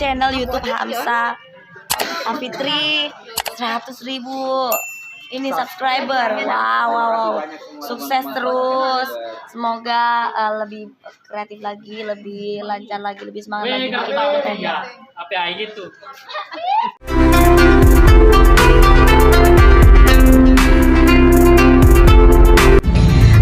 channel YouTube Hamsa Afitri 100.000 ini subscriber. Wow. Sukses terus. Semoga lebih kreatif lagi, lebih lancar lagi, lebih semangat lagi bikin kontennya. Apa gitu?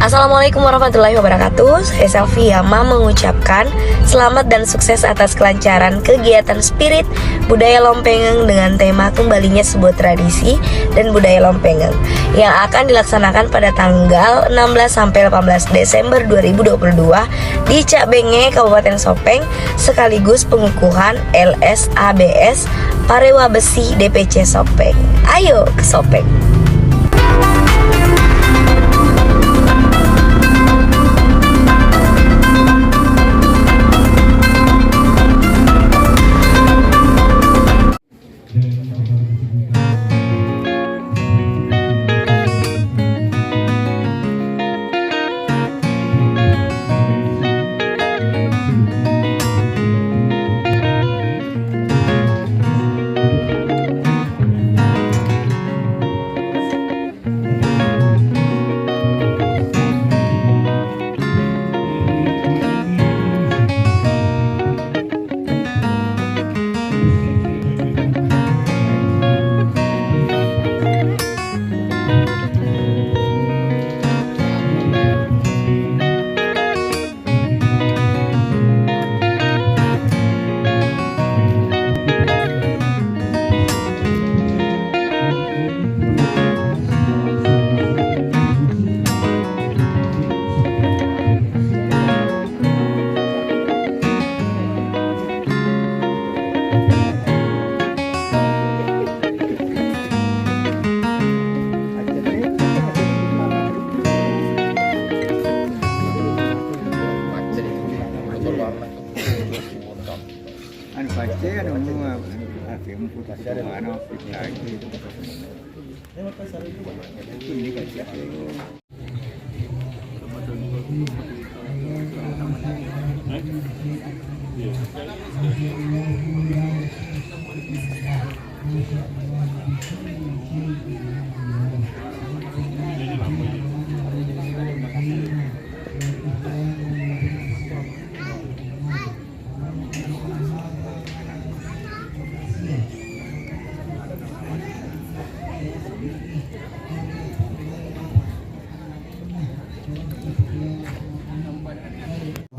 Assalamualaikum warahmatullahi wabarakatuh. Saya Selfie Yama mengucapkan selamat dan sukses atas kelancaran kegiatan Spirit Budaya Lompengeng dengan tema kembalinya sebuah tradisi dan budaya Lompengeng yang akan dilaksanakan pada tanggal 16 sampai 18 Desember 2022 di Cak Benge, Kabupaten Sopeng, sekaligus pengukuhan LSABS Parewa Besi DPC Sopeng. Ayo ke Sopeng.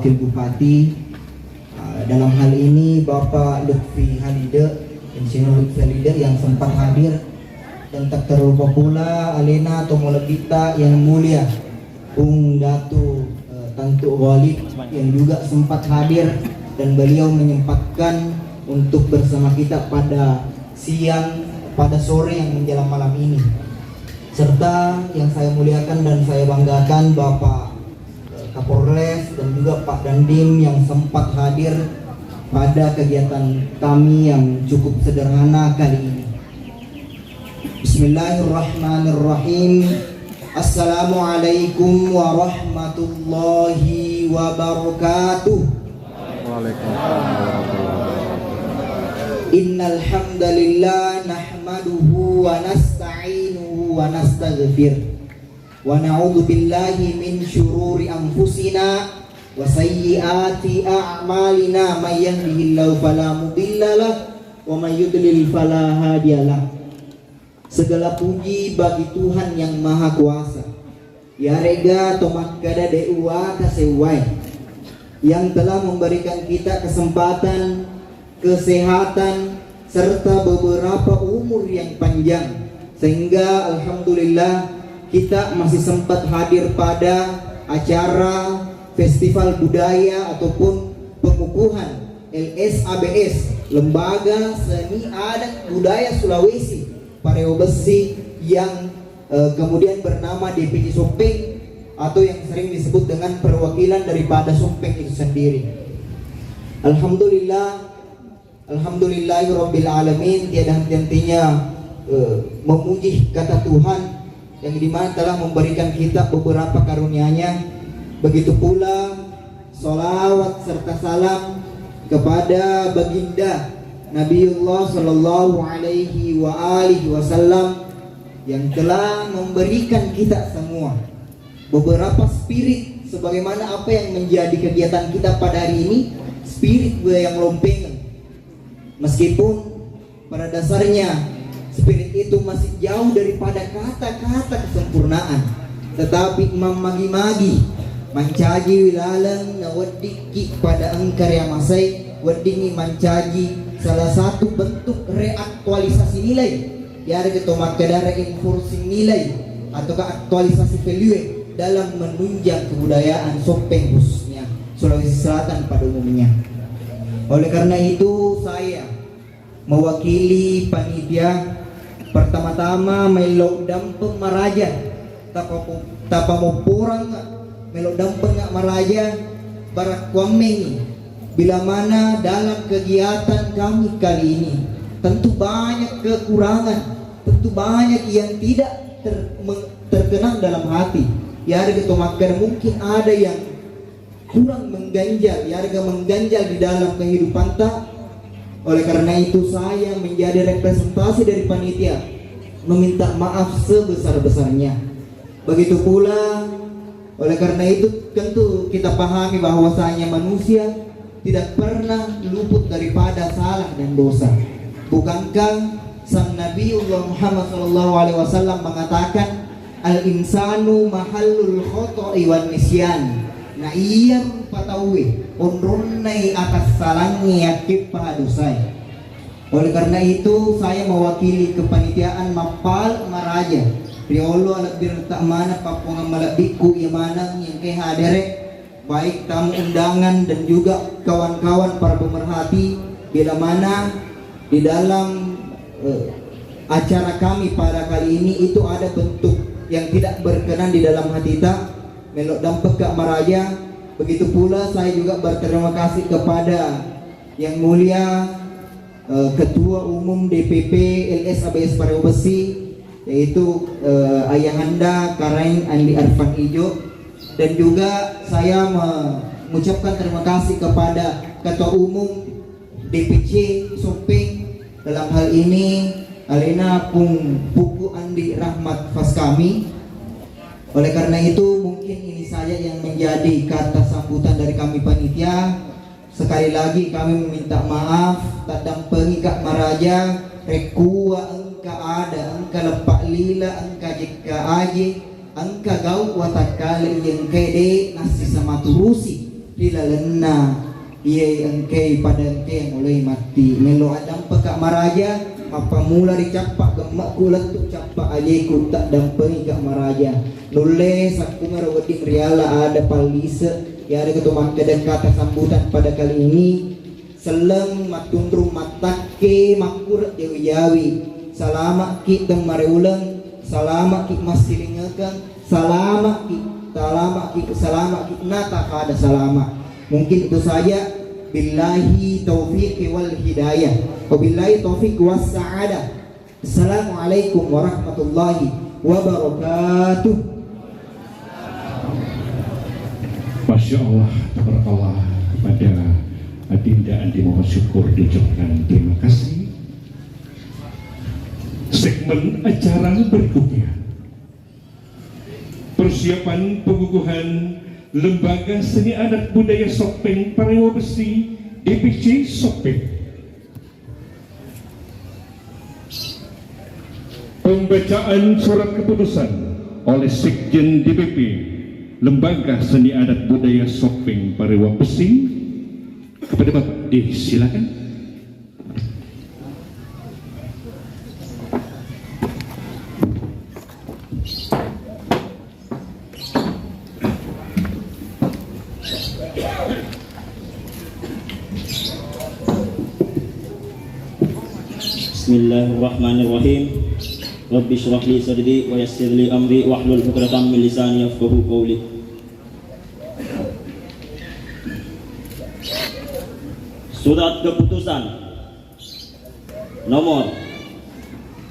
Wakil Bupati, dalam hal ini Bapak Lutfi Halide, Insinyur Lutfi Halide yang sempat hadir, dan tak terlupa pula Alena Tomolebita yang mulia, Bung Datu Tantu Walid yang juga sempat hadir, dan beliau menyempatkan untuk bersama kita pada sore yang menjelang malam ini. Serta yang saya muliakan dan saya banggakan Bapak Kapolres dan juga Pak Dandim yang sempat hadir pada kegiatan kami yang cukup sederhana kali ini. Bismillahirrahmanirrahim. Assalamualaikum warahmatullahi wabarakatuh. Waalaikumsalam. Innal hamdalillah nahmaduhu wa nasta'inuhu wa nastaghfir. Wa na'udzu billahi min syururi anfusina wa sayyiati a'malina may yahdihillahu fala mudhillalah wa may yudlil fala hadiyalah. Segala puji bagi Tuhan yang Maha Kuasa. Ya rega tomak kada dewa kasewai yang telah memberikan kita kesempatan, kesehatan serta beberapa umur yang panjang sehingga alhamdulillah kita masih sempat hadir pada acara festival budaya ataupun pengukuhan LSABS, Lembaga Seni Adat Budaya Sulawesi Parewa Besi, yang kemudian bernama DPC Sopeng atau yang sering disebut dengan perwakilan daripada Sopeng itu sendiri. Alhamdulillahirabbil alamin, tiada henti-hentinya memuji kata Tuhan yang dimana telah memberikan kita beberapa karunia-Nya. Begitu pula salawat serta salam kepada baginda Nabiullah Shallallahu Alaihi Wasallam yang telah memberikan kita semua beberapa spirit sebagaimana apa yang menjadi kegiatan kita pada hari ini, spirit yang lompengan. Meskipun pada dasarnya spirit itu masih jauh daripada kata-kata kesempurnaan, tetapi magi-magi mancaji wilalang na wadiki pada engkar yang masai wadingi mancaji salah satu bentuk reaktualisasi nilai ya ada ketomak kedara enforcing nilai atau aktualisasi value dalam menunjang kebudayaan Sopeng khususnya Sulawesi Selatan pada umumnya. Oleh karena itu saya mewakili panitia pertama-tama melok dampeng maraja tapamopurang melok dampeng maraja barak kuameng bila mana dalam kegiatan kami kali ini tentu banyak kekurangan, tentu banyak yang tidak terkenang dalam hati. Ya ada ketomakar mungkin ada yang kurang mengganjal, ya ada mengganjal di dalam kehidupan tak. Oleh karena itu saya menjadi representasi dari panitia meminta maaf sebesar-besarnya. Begitu pula oleh karena itu tentu kita pahami bahwasanya manusia tidak pernah luput daripada salah dan dosa. Bukankah sang Nabiullah Muhammad SAW mengatakan al-insanu mahallul khoto'i wan nisyan. Nah iya patawi onrunai atas salangnya kipa dosai. Oleh karena itu saya mewakili kepanitiaan Mapal Maraja Riolo alat birta mana papungan malabiku imanang yang kehadere baik tamu undangan dan juga kawan-kawan para pemerhati bila mana di dalam acara kami pada kali ini itu ada bentuk yang tidak berkenan di dalam hati kita melok dampek Kak Maraja. Begitu pula saya juga berterima kasih kepada yang mulia Ketua Umum DPP LSABS Pareo Besi yaitu Ayahanda Karain Andi Arfan Ijo, dan juga saya mengucapkan terima kasih kepada Ketua Umum DPC Sopeng dalam hal ini Alena Puku Andi Rahmat Faskami. Oleh karena itu mungkin ini saja yang menjadi kata sambutan dari kami panitia. Sekali lagi kami meminta maaf tak dampengi Kak Maraja rekua engka ada engka lepak lila engka jika aje engka gau watakale yang kede nasi sama turusi lila lena iya engke pada engke yang mulai mati melo adam Kak Maraja apa mula dicapak gemak kulat tu capak aje ku tak dampengi Kak Maraja nulis aku merawati riala ada palisa ya ada ketua dan kata sambutan pada kali ini seleng matundrum matake makur jawi-jawi salama ki temareuleung salama ki masilingekeun salama ki nata kada salama. Mungkin itu saja. Billahi taufiq wal hidayah wabillahi taufiq was sa'adah. Assalamualaikum warahmatullahi wabarakatuh. Masya Allah, tabarakallah, kepada Adinda Andi mohon syukur diucapkan terima kasih. Segmen acara berikutnya persiapan pengukuhan Lembaga Seni Adat Budaya Sopeng Pareo Besi DPC Sopeng. Pembacaan surat keputusan oleh Sekjen DPP Lembaga Seni Adat Budaya Sopeng Pareo Besi. Kepada Bapak disilakan. Bismillahirrahmanirrahim. Rabbi shrah li sadri wa yassir li amri wahlul 'uqdatam min lisani yafqahu qawli. Surat keputusan nomor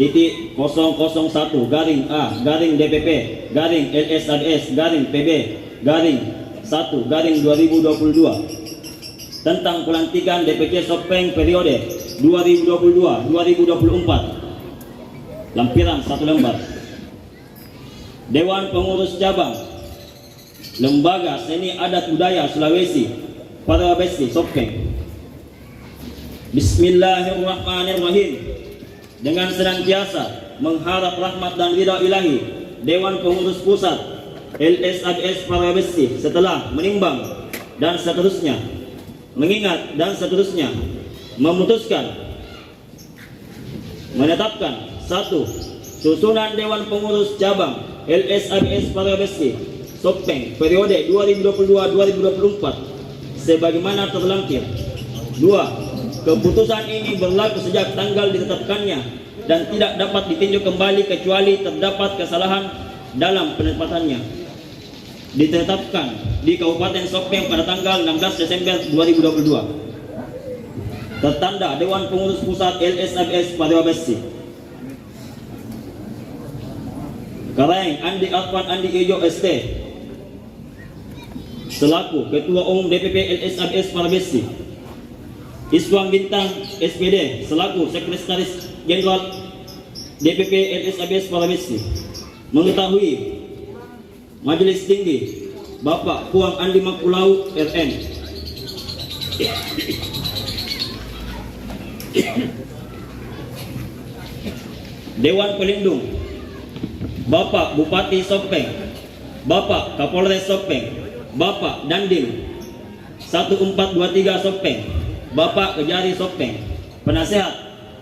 titik 001 garing A garing DPP garing LSADS garing PB garing 1 garing 2022 tentang pelantikan DPC Sopeng periode 2022-2024. Lampiran 1 lembar. Dewan Pengurus Cabang Lembaga Seni Adat Budaya Sulawesi Parawabesi Sopeng. Bismillahirrahmanirrahim. Dengan senantiasa mengharap rahmat dan ridha ilahi, Dewan Pengurus Pusat LSABS Parawabesi setelah menimbang dan seterusnya, mengingat dan seterusnya, memutuskan menetapkan 1. Susunan Dewan Pengurus Cabang LSABS Parawabesi Sopeng periode 2022-2024 sebagaimana terlampir. 2. Keputusan ini berlaku sejak tanggal ditetapkannya dan tidak dapat ditinjau kembali kecuali terdapat kesalahan dalam penempatannya. Ditetapkan di Kabupaten Sopeng pada tanggal 16 Desember 2022. Tertanda Dewan Pengurus Pusat LSABS Parawabesi. Kareng Andi Arfan Andi Ijo ST selaku Ketua Umum DPP LSABS Parawabesi. Iswang Bintang SPD selaku Sekretaris Jenderal DPP LSABS Parawabesi mengetahui Majelis Tinggi Bapak Puang Andi Makulau RN Dewan Pelindung Bapak Bupati Sopeng, Bapak Kapolres Sopeng, Bapak Dandim 1423 Sopeng, Bapak Kejari Sopeng, Penasehat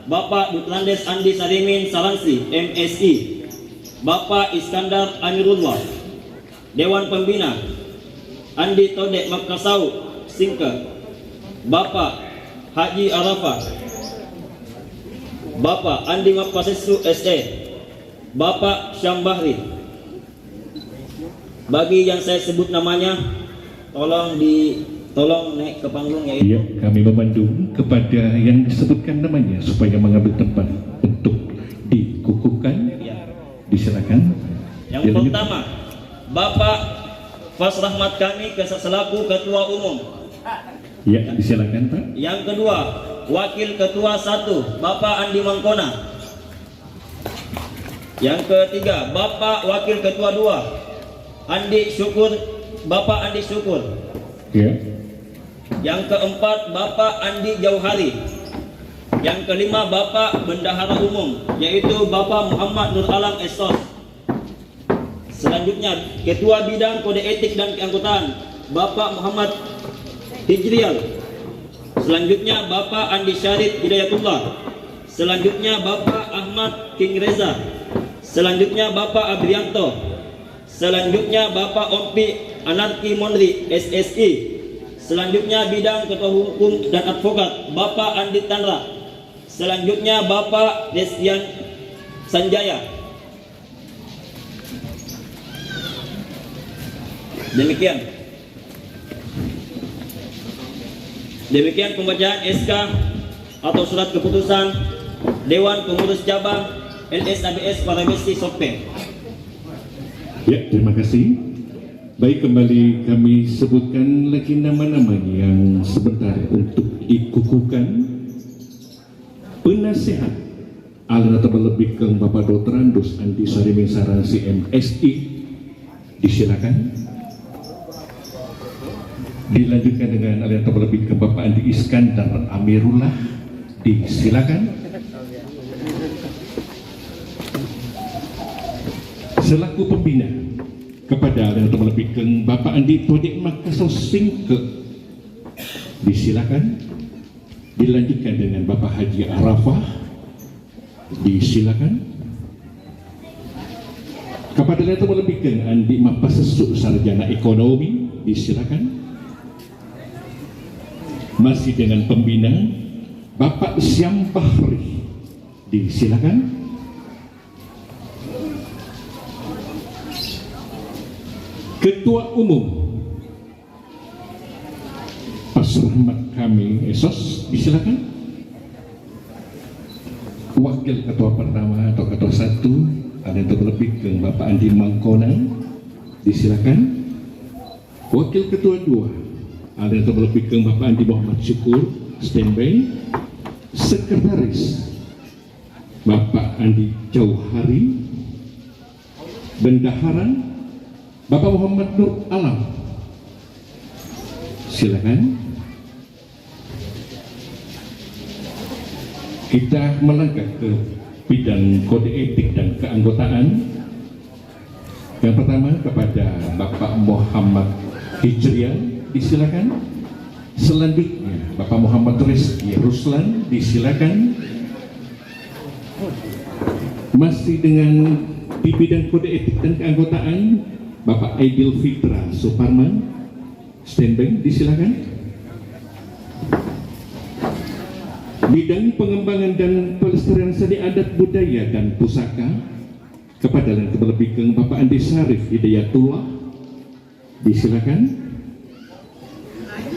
Bapak Dutlandes Andi Sarimin Salansi MSI, Bapak Iskandar Amirullah. Dewan Pembina Andi Todek Makasau Singke, Bapak Haji Arafah, Bapak Andi Mapasesu SE, Bapak Syambahri. Bagi yang saya sebut namanya, tolong naik ke panggung ya. Ya, kami memandu kepada yang disebutkan namanya supaya mengambil tempat untuk dikukuhkan. Ya. Disilakan. Yang pertama, Bapak Fas Rahmat kami selaku Ketua Umum. Ya, disilakan Pak. Yang kedua, Wakil Ketua 1 Bapak Andi Mangkona. Yang ketiga, Bapak Wakil Ketua 2 Andi Syukur, Bapak Andi Syukur. Ya. Yang keempat, Bapak Andi Jauhari. Yang kelima, Bapak Bendahara Umum, yaitu Bapak Muhammad Nur Alam Esos. Selanjutnya, Ketua Bidang Kode Etik dan Keanggotaan, Bapak Muhammad Hijrial. Selanjutnya, Bapak Andi Syarif Hidayatullah. Selanjutnya, Bapak Ahmad King Reza. Selanjutnya, Bapak Abrianto. Selanjutnya, Bapak Ompi Anarki Mondri SSI. Selanjutnya, Bidang Ketua Hukum dan Advokat, Bapak Andi Tanra. Selanjutnya, Bapak Destian Sanjaya. Demikian pembacaan SK atau surat keputusan Dewan Pengurus Cabang LSABS Parawabesi Sopeng. Ya, terima kasih. Baik, kembali kami sebutkan lagi nama-nama yang sebentar untuk dikukuhkan. Penasehat Alana terlebih ke Bapak Dr. Andus Andi Sarimin Saransi MSI. Disilakan. Dilanjutkan dengan alih terlebih ke Bapak Andi Iskandar Amirullah. Disilakan. Selaku pembina kepada alih terlebih ke Bapak Andi Todek Makasau Singke. Disilakan. Dilanjutkan dengan Bapak Haji Arafah. Disilakan. Kepada alih terlebih ke Andi Mapasesu Sarjana Ekonomi. Disilakan. Masih dengan pembina Bapak Syambahri. Disilakan. Ketua Umum Pas Rahmat kami Esos. Disilakan. Wakil Ketua pertama atau Ketua 1 ada yang terlebih ke Bapak Andi Mangkona. Disilakan. Wakil Ketua 2 ada yang terlebih ke Bapak Andi Muhammad Syukur. Standby. Sekretaris Bapak Andi Jauhari, Bendahara Bapak Muhammad Nur Alam. Silakan. Kita melangkah ke bidang kode etik dan keanggotaan. Yang pertama kepada Bapak Muhammad Hijrial, disilakan. Selanjutnya Bapak Muhammad Rizky Ruslan, disilakan. Masih dengan di bidang kode etik dan keanggotaan, Bapak Aidil Fitra Suparman, standby, disilakan. Bidang pengembangan dan pelestarian seni adat budaya dan pusaka kepada yang terlebih Bapak Andi Syarif Hidayatullah, disilakan.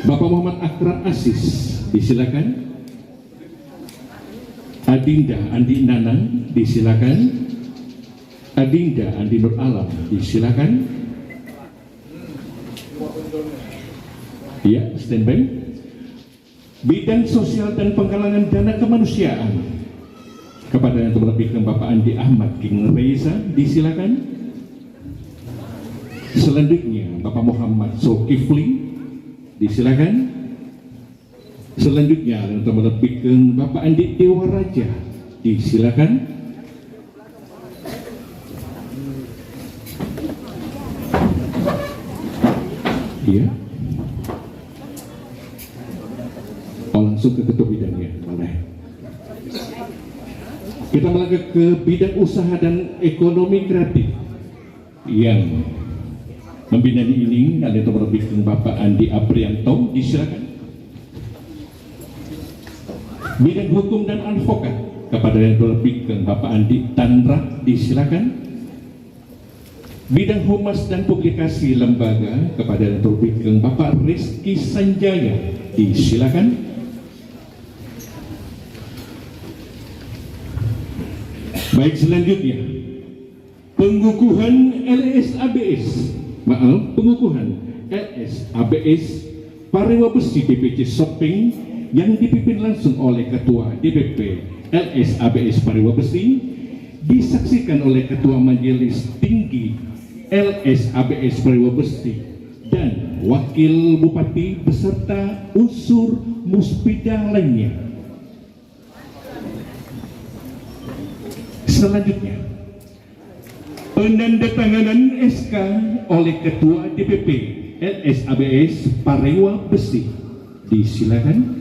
Bapak Muhammad Akram Asis, disilakan. Adinda Andi Nanang, disilakan. Adinda Andi Nur Alam, disilakan. Ya, standby. Bidang sosial dan penggalangan dana kemanusiaan kepada yang terlebih Bapak Andi Ahmad King Reza, disilakan. Selanjutnya Bapak Muhammad Zulkifli, disilakan. Selanjutnya yang terlebih Bapak Andi Dewa Raja, disilakan. Iya. Langsung ke ketua bidangnya, boleh. Kita melangkah ke bidang usaha dan ekonomi kreatif yang membina ini ada terlebih Bapak Andi Aprianto, disilakan. Bidang hukum dan advokat kepada yang terlebih Bapak Andi Tanra, disilakan. Bidang humas dan publikasi lembaga kepada yang terlebih Bapak Rizky Sanjaya, disilakan. Baik, selanjutnya pengukuhan pengukuhan LSABS Parewa Besi DPC Shopping yang dipimpin langsung oleh Ketua DPP LSABS Parewa Besi, disaksikan oleh Ketua Majelis Tinggi LSABS Parewa Besi dan Wakil Bupati beserta unsur muspida lainnya. Selanjutnya, penandatanganan SK oleh Ketua DPP LSABS Parewa Besi, disilakan.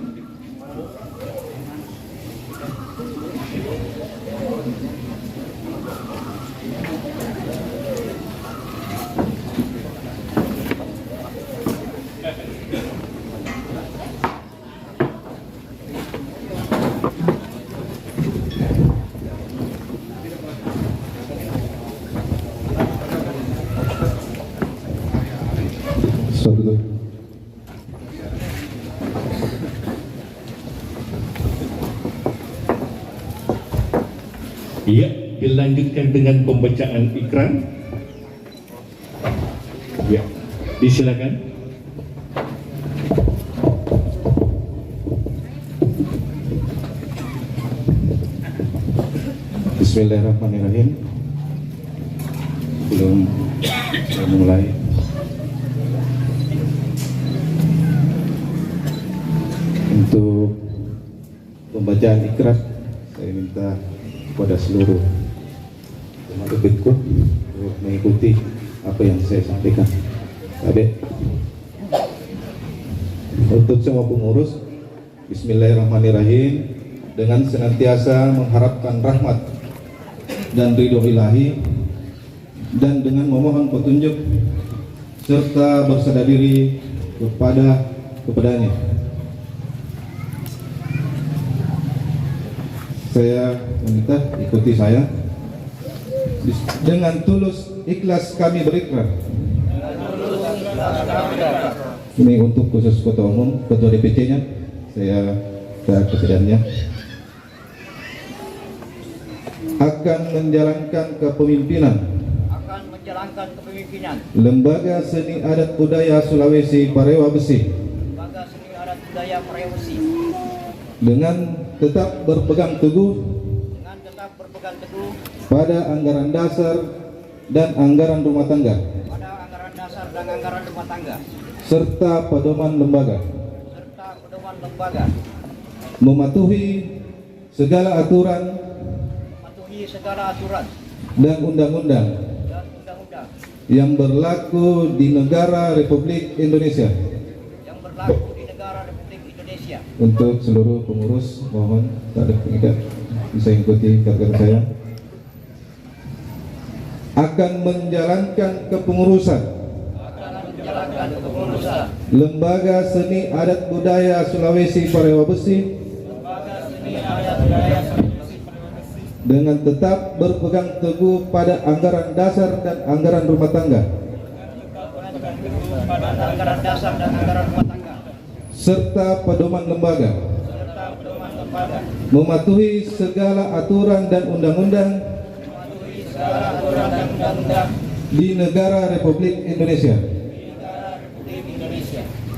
Ya, dilanjutkan dengan pembacaan ikrar. Ya, disilakan. Bismillahirrahmanirrahim. Sebelum saya mulai, untuk pembacaan ikrar, saya minta kepada seluruh umat Ubidku untuk mengikuti apa yang saya sampaikan. Baik. Untuk semua pengurus, Bismillahirrahmanirrahim, dengan senantiasa mengharapkan rahmat dan ridho ilahi dan dengan memohon petunjuk serta berserah diri kepadanya. Saya meminta ikuti saya. Dengan tulus ikhlas kami berikrar. Ini untuk khusus ketua umum, ketua DPC-nya, saya kesediaannya akan menjalankan kepemimpinan Lembaga Seni Adat Budaya Sulawesi Parewa Besi dengan tetap berpegang teguh pada anggaran dasar dan anggaran rumah tangga serta pedoman lembaga, mematuhi segala aturan dan undang-undang yang berlaku di negara Republik Indonesia. Untuk seluruh pengurus, mohon tak ada pengikat bisa ikuti kata-kata saya. Akan menjalankan kepengurusan Lembaga Seni Adat Budaya Sulawesi Parewa Besi dengan tetap berpegang teguh pada anggaran dasar dan anggaran rumah tangga serta pedoman lembaga, mematuhi segala aturan dan undang-undang di negara Republik Indonesia.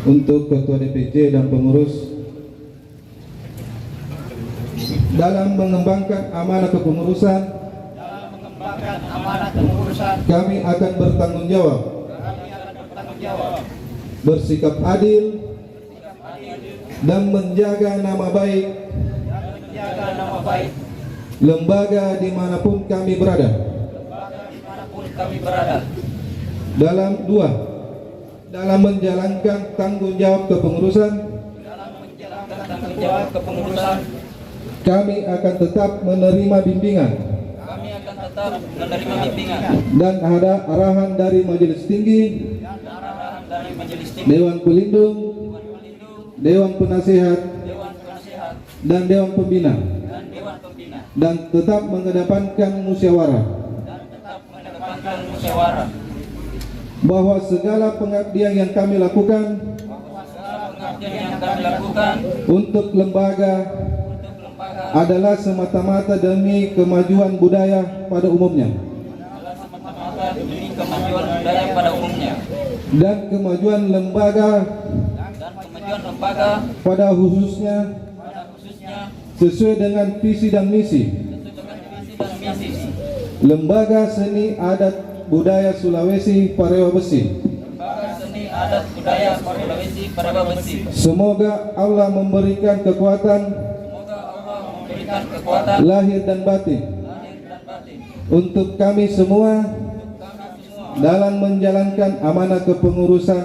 Untuk Ketua DPC dan pengurus, dalam mengembangkan amanah kepengurusan, kami akan bertanggung jawab, bersikap adil, dan menjaga nama baik lembaga dimanapun kami berada. Dalam menjalankan tanggung jawab kepengurusan, kami akan tetap menerima bimbingan dan ada arahan dari Majelis Tinggi, Dewan Pelindung, Dewan Penasihat, dan Dewan Pembina, dan tetap mengedepankan musyawarah, bahwa segala pengabdian yang kami lakukan untuk lembaga adalah semata-mata demi kemajuan budaya pada umumnya dan kemajuan lembaga pada khususnya sesuai dengan visi dan misi Lembaga Seni Adat Budaya Sulawesi Parewa Besi. Semoga Allah memberikan kekuatan lahir dan batin untuk kami semua dalam menjalankan amanah kepengurusan.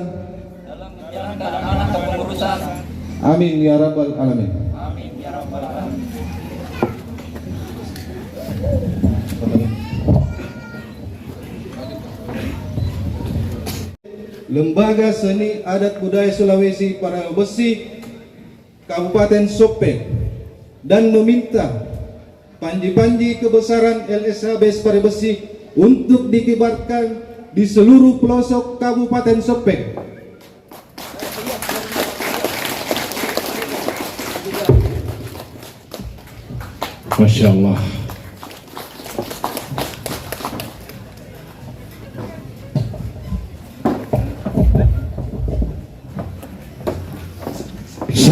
Amin ya rabbal alamin. Lembaga Seni Adat Budaya Sulawesi Parewa Besi Kabupaten Sopeng dan meminta panji-panji kebesaran LSHBS Parewa Besi untuk dikibarkan di seluruh pelosok Kabupaten Sopeng. Masya Allah.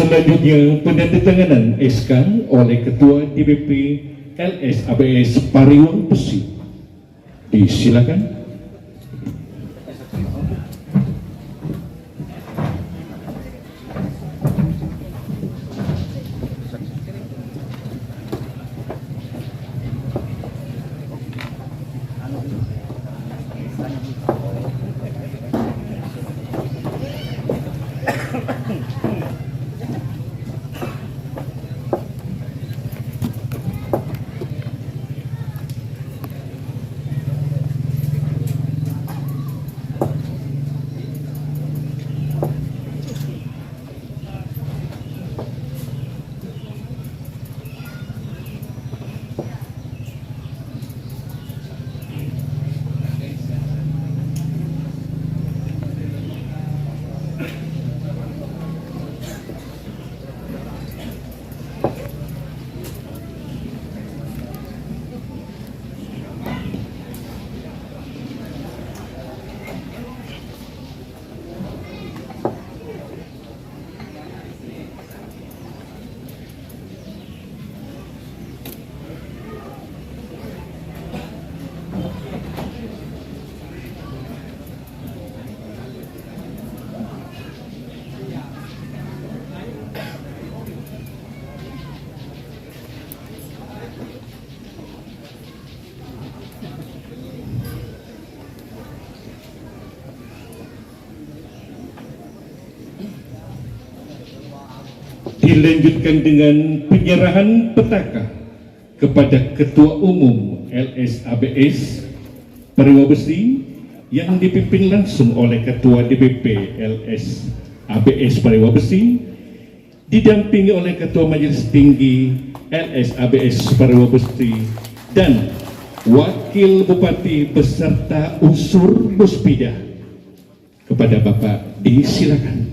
Selanjutnya penandatanganan SK oleh Ketua DPP LSHBS Parewa Besi. Disilakan. Dilanjutkan dengan penyerahan petaka kepada Ketua Umum LSABS Pariwa Besi yang dipimpin langsung oleh Ketua DPP LSABS Pariwa Besi, didampingi oleh Ketua Majelis Tinggi LSABS Pariwa Besi dan Wakil Bupati beserta unsur Muspida. Kepada Bapak disilakan.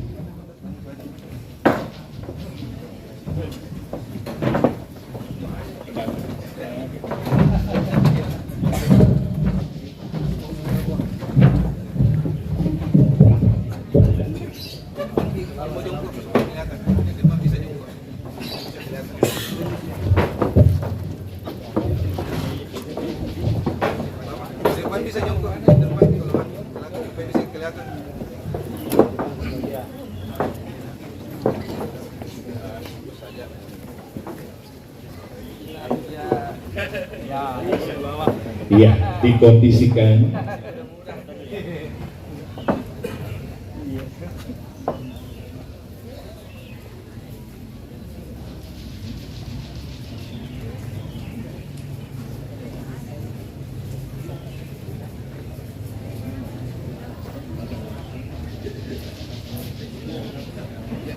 Ya, dikondisikan.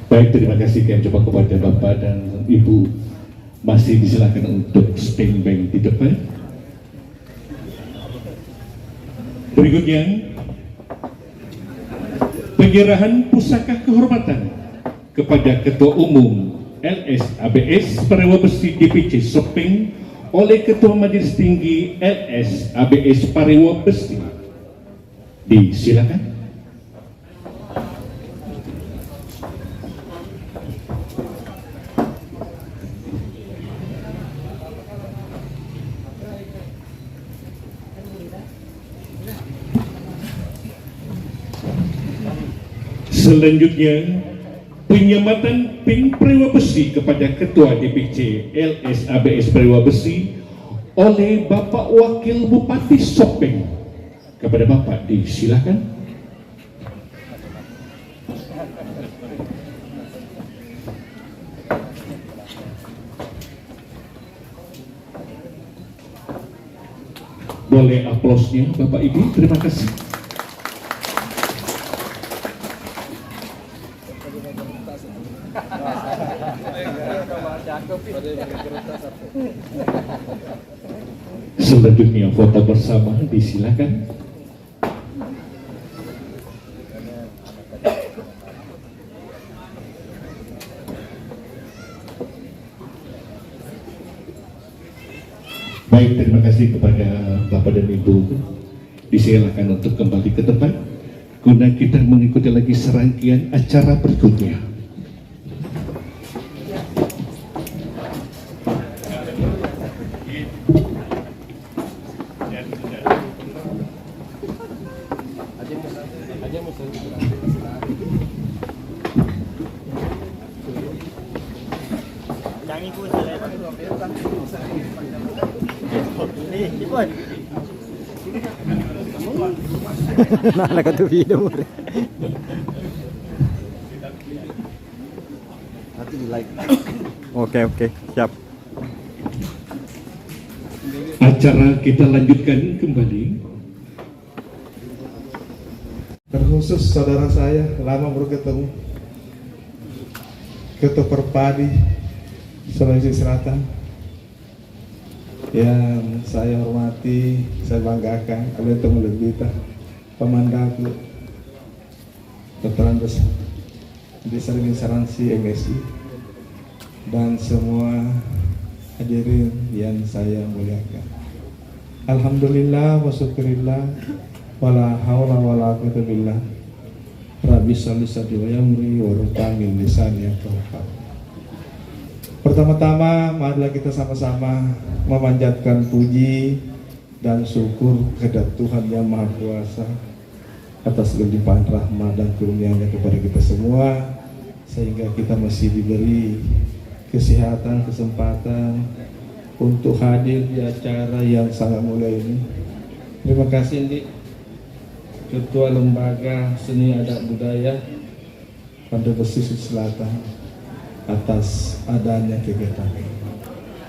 Baik, terima kasih kami coba kepada Bapak dan Ibu. Masih disilakan untuk standby di depan. Berikutnya, penyerahan pusaka kehormatan kepada Ketua Umum LSABS Pariwa Besi DPC Sopeng oleh Ketua Majelis Tinggi LSABS Pariwa Besi. Disilakan. Selanjutnya, penyematan PIN Pariwa Besi kepada Ketua DPC LSABS Pariwa Besi oleh Bapak Wakil Bupati Sopeng. Kepada Bapak disilakan. Boleh aplausnya Bapak Ibu, terima kasih. Selanjutnya foto bersama, disilakan. Baik, terima kasih kepada Bapak dan Ibu. Disilakan untuk kembali ke tempat guna kita mengikuti lagi serangkaian acara berikutnya. Nah, tu video mo. Oke, siap. Acara kita lanjutkan kembali. Terkhusus saudara saya, lama baru ketemu, Ketua Perpadi Sulawesi Selatan, yang saya hormati, saya banggakan, ada temu lebita, pemandaku, Veteran Besar, Desa Insaransi MSI, dan semua hadirin yang saya muliakan. Alhamdulillah wa syukurillah wala haula wala quwwata billah. Rabbi sholli sadri wa yamri wa rutangil lisani yafqahu. Pertama-tama marilah kita sama-sama memanjatkan puji dan syukur kepada Tuhan Yang Maha Kuasa atas limpahan rahmat dan karunia-Nya kepada kita semua, sehingga kita masih diberi kesehatan, kesempatan untuk hadir di acara yang sangat mulia ini. Terima kasih Dik, Ketua Lembaga Seni Adat Budaya Pariwa Besi Selatan, atas adanya kegiatan ini.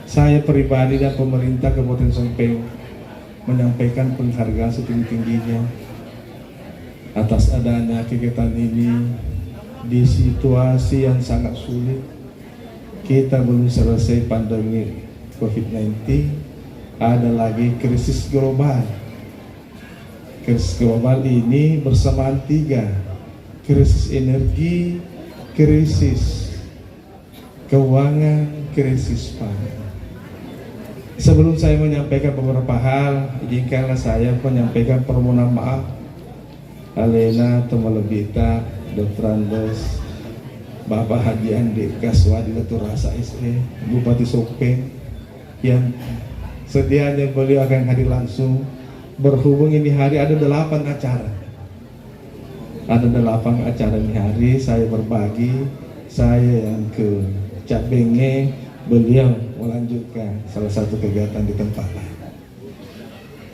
Saya pribadi dan pemerintah Kabupaten Sopeng menyampaikan penghargaan setinggi-tingginya atas adanya kegiatan ini di situasi yang sangat sulit. Kita belum selesai pandemi COVID-19, ada lagi krisis global. Krisis global ini bersamaan tiga: krisis energi, krisis keuangan, krisis pangan. Sebelum saya menyampaikan beberapa hal, izinkanlah saya menyampaikan permohonan maaf Alena Tomalebita, Dr. Andes, Bapak Haji Andi Kaswadi Datuk Rasa SE, Bupati Sopeng, yang sedianya beliau akan hadir langsung. Berhubung ini hari ada 8 acara. Ada 8 acara ini hari, saya berbagi, saya yang ke Cabenge, beliau melanjutkan salah satu kegiatan di tempat lain.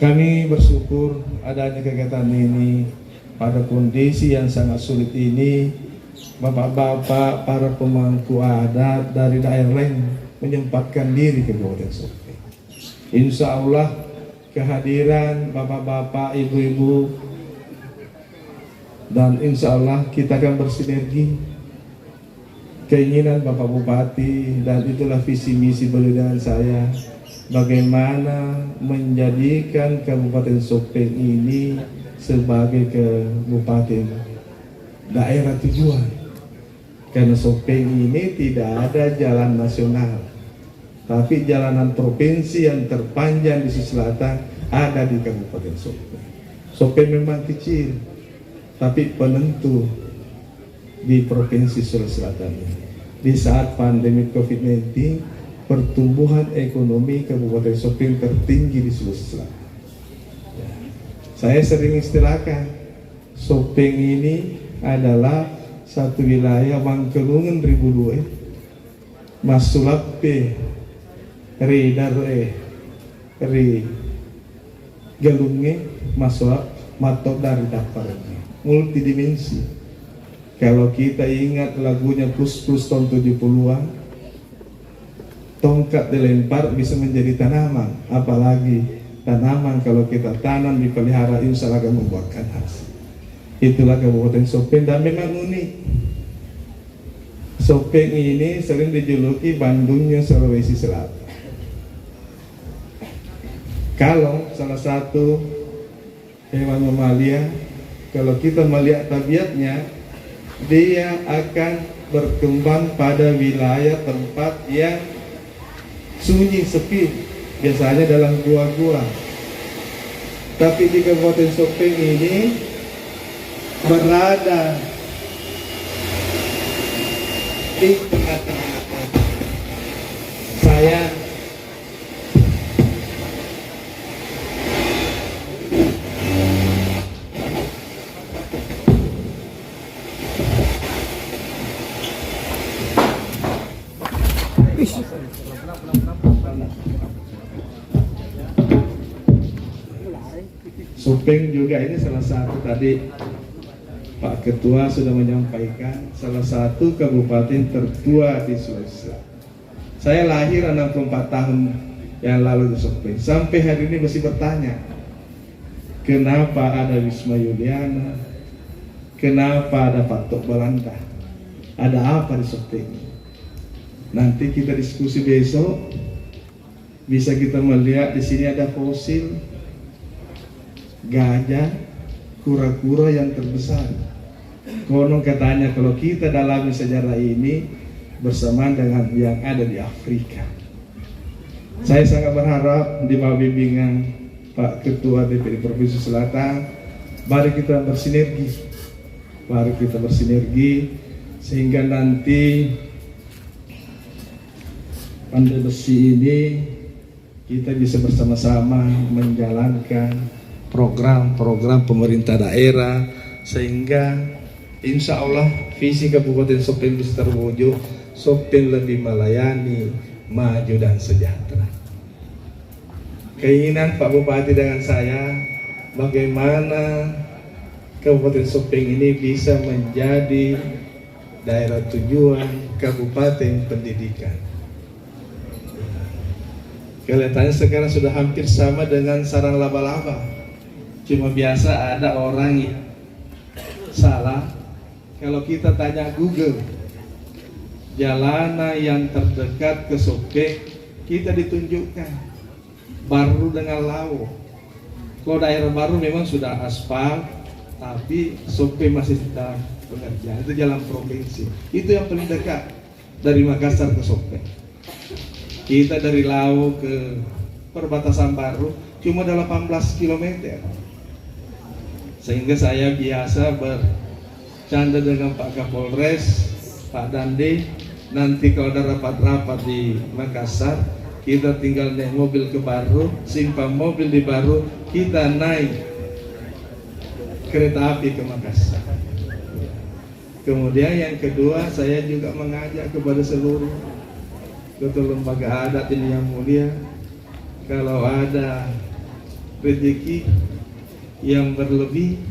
Kami bersyukur adanya kegiatan ini pada kondisi yang sangat sulit ini. Bapak-bapak, para pemangku adat dari daerah lain menyempatkan diri ke Kabupaten Sopeng. Insya Allah kehadiran bapak-bapak, ibu-ibu, dan insya Allah kita akan bersinergi. Keinginan Bapak Bupati dan itulah visi misi beliau dengan saya, bagaimana menjadikan Kabupaten Sopeng ini sebagai kabupaten daerah tujuan. Karena Sopeng ini tidak ada jalan nasional, tapi jalanan provinsi yang terpanjang di Sulawesi Selatan ada di Kabupaten Sopeng. Sopeng memang kecil, tapi penentu di Provinsi Sulawesi Selatan ini. Di saat pandemi COVID-19, pertumbuhan ekonomi Kabupaten Sopeng tertinggi di Sulawesi Selatan. Ya. Saya sering istilahkan, Sopeng ini adalah satu wilayah Mangkelungan ribu dua, Masulape, Ridare, Ri Galunge, Masulap, Matok dari daftar ini. Multidimensi. Kalau kita ingat lagunya Plus tahun 70-an, tongkat dilempar bisa menjadi tanaman, apalagi tanaman kalau kita tanam dipelihara insya Allah akan membuahkan hasil. Itulah Kabupaten Sopeng dan memang unik. Sopeng ini sering dijuluki Bandungnya Sulawesi Selatan. Kalau salah satu hewan mamalia, kalau kita melihat tabiatnya, dia akan berkembang pada wilayah tempat yang sunyi, sepi, biasanya dalam gua-gua. Tapi di Kabupaten Sopeng ini berada di tengah-tengah. Saya Sopeng juga ini salah satu, tadi Pak Ketua sudah menyampaikan, salah satu kabupaten tertua di Sulawesi Selatan. Saya lahir 64 tahun yang lalu di Sopeng. Sampai hari ini masih bertanya, kenapa ada Wisma Yuliana, kenapa ada Patok Belanda, ada apa di Sopeng? Nanti kita diskusi besok. Bisa kita melihat di sini ada fosil gajah, kura-kura yang terbesar. Konon katanya kalau kita dalami sejarah ini bersamaan dengan yang ada di Afrika. Saya sangat berharap di bawah bimbingan Pak Ketua DPD Provinsi Selatan, mari kita bersinergi, sehingga nanti Pandai Besi ini kita bisa bersama-sama menjalankan program-program pemerintah daerah, sehingga insya Allah visi Kabupaten Sopeng bisa terwujud. Sopeng lebih melayani, maju dan sejahtera. Keinginan Pak Bupati dengan saya, bagaimana Kabupaten Sopeng ini bisa menjadi daerah tujuan, kabupaten, pendidikan. Kelihatannya sekarang sudah hampir sama dengan sarang laba-laba. Cuma biasa ada orang yang salah. Kalau kita tanya Google, jalanan yang terdekat ke Sopeng, kita ditunjukkan baru dengan Lau. Kalau daerah baru memang sudah aspal, tapi Sopeng masih sedang pengerjaan. Itu jalan provinsi. Itu yang paling dekat dari Makassar ke Sopeng. Kita dari Lau ke perbatasan baru cuma 18 km. Sehingga saya biasa bercanda dengan Pak Kapolres, Pak Dande, nanti kalau ada rapat-rapat di Makassar, kita tinggal naik mobil ke Baru, simpan mobil di Baru, kita naik kereta api ke Makassar. Kemudian yang kedua, saya juga mengajak kepada seluruh ketua lembaga adat ini yang mulia, kalau ada rezeki yang berlebih,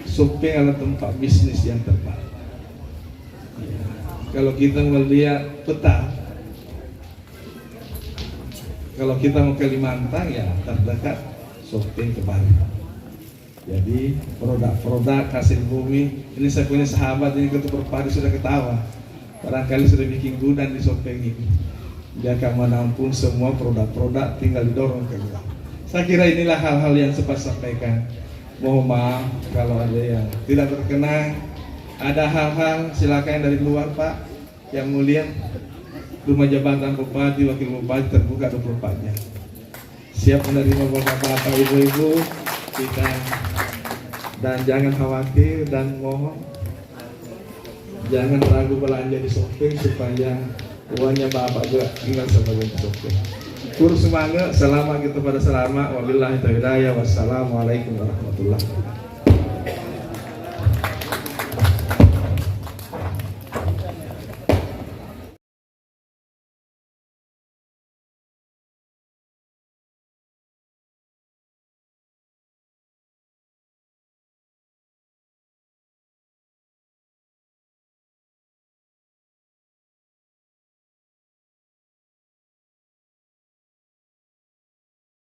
Sopeng adalah tempat bisnis yang terbaik. Kalau kita melihat peta, kalau kita mau ke Kalimantan ya terdekat Sopeng ke Bali. Jadi produk-produk hasil bumi ini, saya punya sahabat ini ketua perpadi sudah ketawa. Barangkali sudah bikin gudang di Sopeng ini. Dia akan menampung semua produk-produk, tinggal didorong ke luar. Saya kira inilah hal-hal yang sempat sampaikan. Mohon maaf kalau ada yang tidak berkenan. Ada hal-hal silakan dari luar Pak. Yang mulia, rumah jabatan bupati, wakil bupati terbuka 24 jam. Siap menerima bapak-bapak, ibu-ibu kita, dan jangan khawatir dan mohon jangan ragu belanja di Sopeng supaya uangnya bapak juga tinggal sebagai Sopeng. Kurus semangat, selamat kita pada selamat. Wabillahi taufiq hidayah. Wassalamualaikum warahmatullahi wabarakatuh.